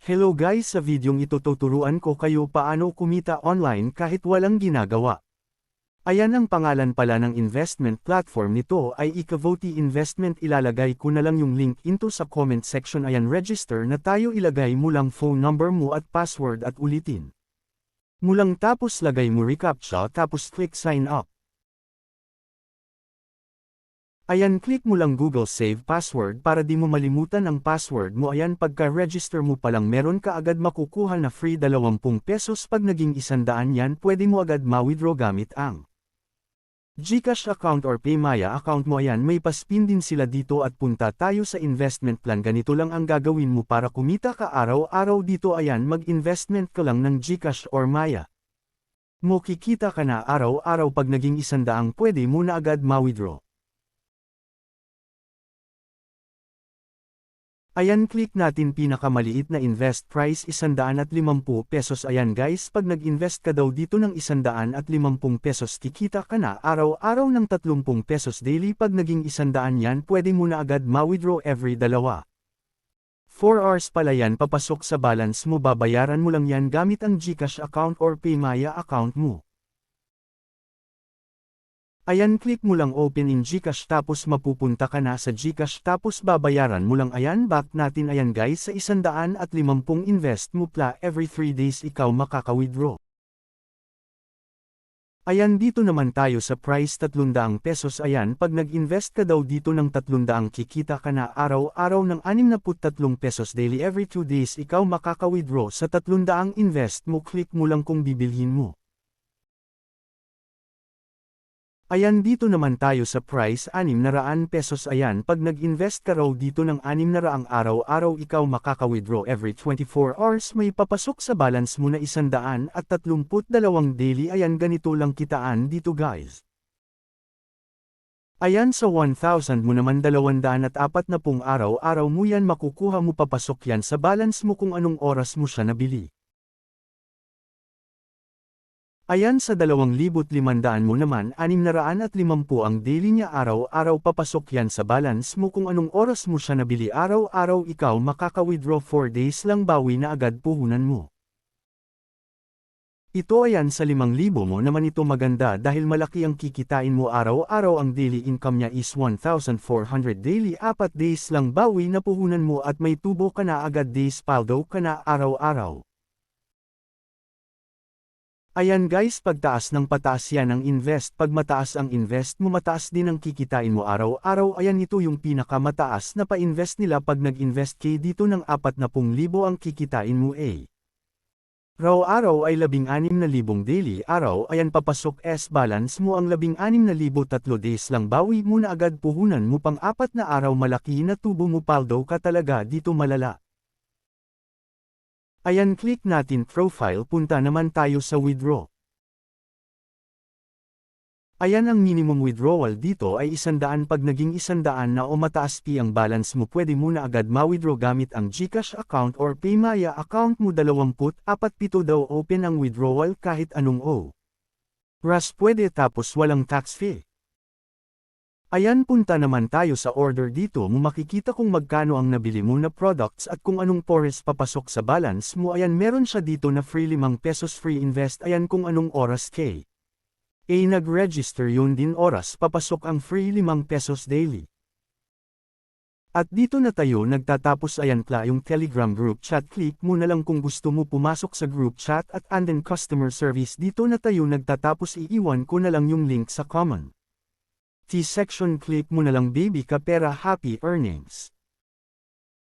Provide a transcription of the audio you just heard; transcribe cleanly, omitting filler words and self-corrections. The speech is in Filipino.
Hello guys, sa videong ito tuturuan ko kayo paano kumita online kahit walang ginagawa. Ayan ang pangalan pala ng investment platform nito ay Ikavoty Investment. Ilalagay ko na lang yung link into sa comment section. Ayan, register na tayo, ilagay mo lang phone number mo at password at ulitin mo lang, tapos lagay mo reCAPTCHA tapos click sign up. Ayan, click mo lang Google Save Password para di mo malimutan ang password mo. Ayan, pagka-register mo palang meron ka agad makukuha na free 20 pesos. Pag naging 100 yan, pwede mo agad ma-withdraw gamit ang GCash account or PayMaya account mo. Ayan, may paspin din sila dito at punta tayo sa investment plan. Ganito lang ang gagawin mo para kumita ka araw-araw dito. Ayan, mag-investment ka lang ng GCash or Maya mo, kikita ka na araw-araw. Pag naging 100, pwede mo na agad ma-withdraw. Ayan, click natin pinakamaliit na invest price 150 pesos. Ayan guys, pag nag-invest ka daw dito ng 150 pesos, kikita ka na araw-araw ng 30 pesos daily. Pag naging 100 yan, pwede mo na agad ma-withdraw every 2. 4 hours pala yan papasok sa balance mo. Babayaran mo lang yan gamit ang GCash account or PayMaya account mo. Ayan, click mo lang open in GCash tapos mapupunta ka na sa GCash tapos babayaran mo lang. Ayan, back natin. Ayan guys, sa 150 invest mo pla every 3 days ikaw makaka-withdraw. Ayan, dito naman tayo sa price 300 pesos. Ayan, pag nag-invest ka daw dito ng 300, kikita ka na araw-araw ng 63 pesos daily. Every 2 days ikaw makaka-withdraw sa 300 invest mo. Click mo lang kung bibilhin mo. Ayan, dito naman tayo sa price 600 pesos. Ayan, pag nag-invest ka raw dito ng 600 araw-araw, ikaw makaka-withdraw every 24 hours. May papasok sa balance mo na 132 daily. Ayan, ganito lang kitaan dito guys. Ayan, sa 1,000 mo naman 240 araw-araw mo yan makukuha mo. Papasok yan sa balance mo kung anong oras mo siya nabili. Ayan, sa 2,500 mo naman 650 ang daily niya araw-araw. Papasok yan sa balance mo kung anong oras mo siya nabili. Araw-araw ikaw makaka-withdraw 4 days lang, bawi na agad puhunan mo. Ito ayan, sa 5,000 mo naman ito maganda dahil malaki ang kikitain mo araw-araw. Ang daily income niya is 1,400 daily. 4 days lang bawi na puhunan mo at may tubo ka na agad. Days paldo ka na araw-araw. Ayan guys, pagtaas ng pataas yan ang invest. Pag mataas ang invest mo, mataas din ang kikitain mo araw-araw. Ayan, ito yung pinakamataas na pa-invest nila. Pag nag-invest kay dito ng 40,000 ang kikitain mo araw-araw ay 16,000 daily. Araw ayan, papasok balance mo ang 16,000. 3 days lang bawi mo na agad puhunan mo. Pang 4 na araw malaki na tubo mo, paldo ka talaga dito, malala. Ayan, click natin profile, punta naman tayo sa withdraw. Ayan, ang minimum withdrawal dito ay 100. Pag naging 100 na o mataas ang balance mo, pwede mo na agad ma-withdraw gamit ang GCash account or PayMaya account mo. 24/7 daw open ang withdrawal kahit anong oras pwede, tapos walang tax fee. Ayan, punta naman tayo sa order. Dito mo makikita kung magkano ang nabili mo na products at kung anong oras papasok sa balance mo. Ayan, meron siya dito na free 5 pesos free invest. Ayan, kung anong oras nag-register, yun din oras papasok ang free 5 pesos daily. At dito na tayo nagtatapos. Ayan pla yung Telegram group chat. Click mo na lang kung gusto mo pumasok sa group chat at anden customer service. Dito na tayo nagtatapos. Iiwan ko na lang yung link sa comment section. Click mo na lang baby ka pera. Happy earnings!